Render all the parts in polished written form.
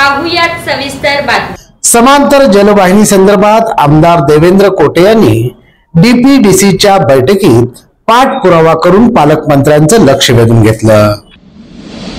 पाहुयात सविस्तर बातमी। समांतर जलवाहिनी संदर्भात आमदार देवेंद्र कोटे यांनी डीपीडीसीच्या बैठकीत पाठपुरावा करून पालकमंत्र्यांचं लक्ष वेधून घेतलं।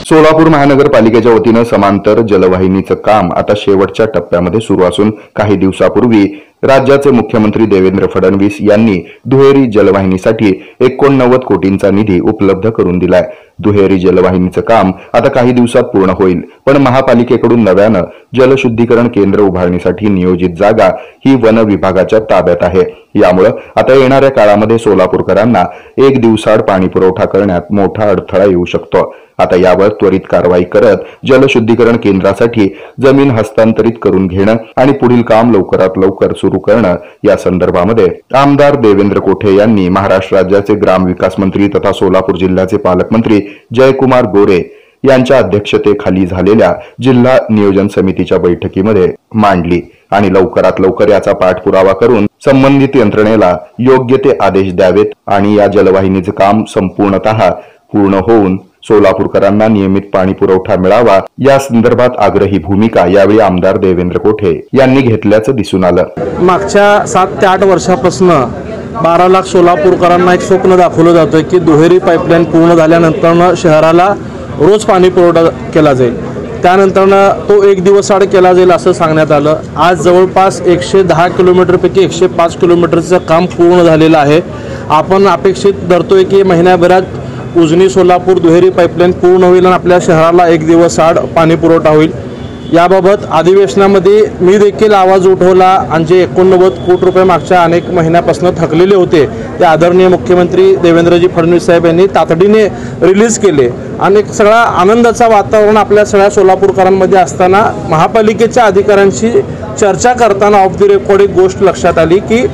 सोलापूर महानगरपालिकेच्या वतीनं समांतर जलवाहिनीचं काम आता शेवटच्या टप्प्यामध्ये सुरू असून काही दिवसापूर्वी राज्याचे मुख्यमंत्री देवेंद्र फडणवीस यांनी दुहेरी जलवाहिनीसाठी 89 कोटींचा निधी उपलब्ध करून दिलाय। दुहेरी जलवाहिनीचं काम आता काही दिवसात पूर्ण होईल, पण महापालिकेकडून नव्यानं जलशुद्धीकरण केंद्र उभारण्यासाठी नियोजित जागा ही वन विभागाच्या ताब्यात आहे। यामुळे आता येणाऱ्या काळामध्ये सोलापूरकरांना एक दिवसाआड पाणी पुरवठा करण्यात मोठा अडथळा येऊ शकतो। आता यावर त्वरित कारवाई करत जलशुद्धीकरण केंद्रासाठी जमीन हस्तांतरित करून घेणं आणि पुढील काम लवकरात लवकर सुरू करणं या संदर्भामध्ये आमदार देवेंद्र कोटे यांनी महाराष्ट्र राज्याचे ग्रामविकास मंत्री तथा सोलापूर जिल्ह्याचे पालकमंत्री जयकुमार गोरे यांच्या अध्यक्षतेखाली झालेल्या जिल्हा नियोजन समितीच्या बैठकीमध्ये मांडली आणि लवकरात लवकर याचा पाठपुरावा करून संबंधित यंत्रणेला योग्य ते आदेश द्यावेत आणि या जलवाहिनीचे काम संपूर्णतः पूर्ण होऊन सोलापूरकरांना नियमित पाणी पुरवठा मिळावा या संदर्भात आग्रही भूमिका यावेळी आमदार देवेंद्र कोटे यांनी घेतल्याचं दिसून आलं। मागच्या 7 ते 8 वर्षापासून 12 लाख सोलापूरकरांना एक स्वप्न दाखवलं जातं की दुहेरी पाईपलाईन पूर्ण झाल्यानंतर शहराला रोज पाणी पुरवठा केला जाईल। त्यानंतर तो एक दिवस आड केला जाईल असं सांगण्यात आलं। आज जवळपास 110 किलोमीटरपैकी 105 किलोमीटरचं काम पूर्ण झालेलं आहे। आपण अपेक्षित धरतोय की महिन्याभरात उजनी सोलापूर दुहेरी पाईपलाईन पूर्ण होईल आणि आपल्या शहराला एक दिवस आड पाणी पुरवठा होईल। याबाबत अधिवेशनामध्ये मी देखील आवाज उठवला आणि जे 89 कोटी रुपये मागच्या अनेक महिन्यापासून थकलेले होते ते आदरणीय मुख्यमंत्री देवेंद्रजी फडणवीस साहेब यांनी तातडीने रिलीज केले आणि एक सगळा आनंदाचा वातावरण आपल्या सगळ्या सोलापूरकरांमध्ये असताना महापालिकेच्या अधिकाऱ्यांशी चर्चा करताना ऑफ द रेकॉर्ड एक गोष्ट लक्षात आली की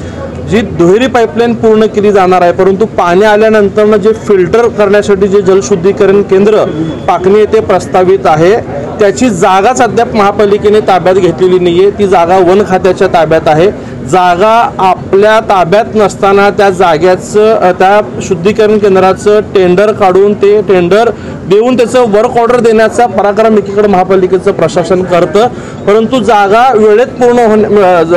जी दुहेरी पाईपलाईन पूर्ण केली जाणार आहे, परंतु पाणी आल्यानंतर जे फिल्टर करण्यासाठी जे जलशुद्धीकरण केंद्र पाकणी येथे प्रस्तावित आहे त्याची जागाच अद्याप महापालिकेने ताब्यात घेतलेली नाहीये। ती जागा वन खात्याच्या ताब्यात आहे। जागा आपल्या ताब्यात नसताना त्या जाग्याचं त्या शुद्धीकरण केंद्राचं टेंडर काढून ते टेंडर देऊन त्याचं वर्क ऑर्डर देण्याचा पराक्रम एकीकडे महापालिकेचं प्रशासन करतं, परंतु जागा वेळेत पूर्ण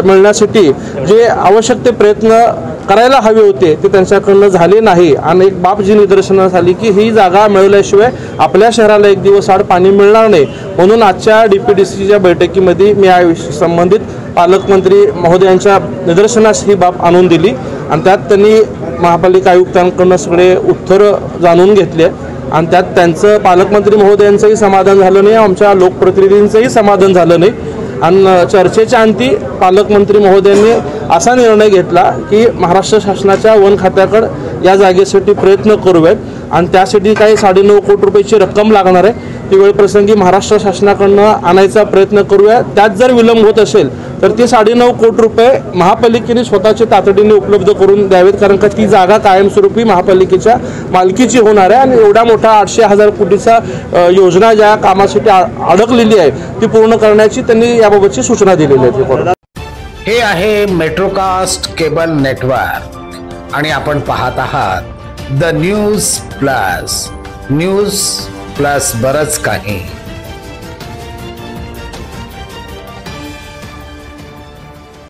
मिळण्यासाठी जे आवश्यक ते प्रयत्न करायला हवे होते ते त्यांच्याकडून झाले नाही आणि एक बाब जी निदर्शनास आली की ही जागा मिळवल्याशिवाय आपल्या शहराला एक दिवस आड पाणी मिळणार नाही। म्हणून आजच्या डीपीडीसीच्या बैठकीमध्ये मी या संबंधित पालकमंत्री महोदयांच्या निदर्शनास ही बाब आणून दिली आणि त्यात त्यांनी महापालिका आयुक्तांकडून सगळे उत्तर जाणून घेतले आणि त्यात त्यांचं पालकमंत्री महोदयांचंही समाधान झालं नाही, आमच्या लोकप्रतिनिधींचंही समाधान झालं नाही आणि चर्चेच्या अंती पालकमंत्री महोदयांनी असा निर्णय घेतला की महाराष्ट्र शासनाच्या वन खात्याकडे या जागेसाठी प्रयत्न करूयात आणि त्यासाठी काही 9.5 कोटी रुपयाची रक्कम लागणार आहे, ती वेळप्रसंगी महाराष्ट्र शासनाकडनं आणायचा प्रयत्न करूया। त्यात जर विलंब होत असेल तर ती 9.5 कोटी रुपये महापालिकेने स्वतःचे तातडीने उपलब्ध करून द्यावेत, कारण का ती जागा कायमस्वरूपी महापालिकेच्या मालकीची होणार आहे आणि एवढा मोठा 800,000 कोटीचा योजना ज्या कामासाठी अडकलेली आहे ती पूर्ण करण्याची त्यांनी याबाबतची सूचना दिलेली आहे। हे आहे मेट्रोकास्ट केबल नेटवर्क आणि आपण पाहत आहात द न्यूज प्लस बरच काही।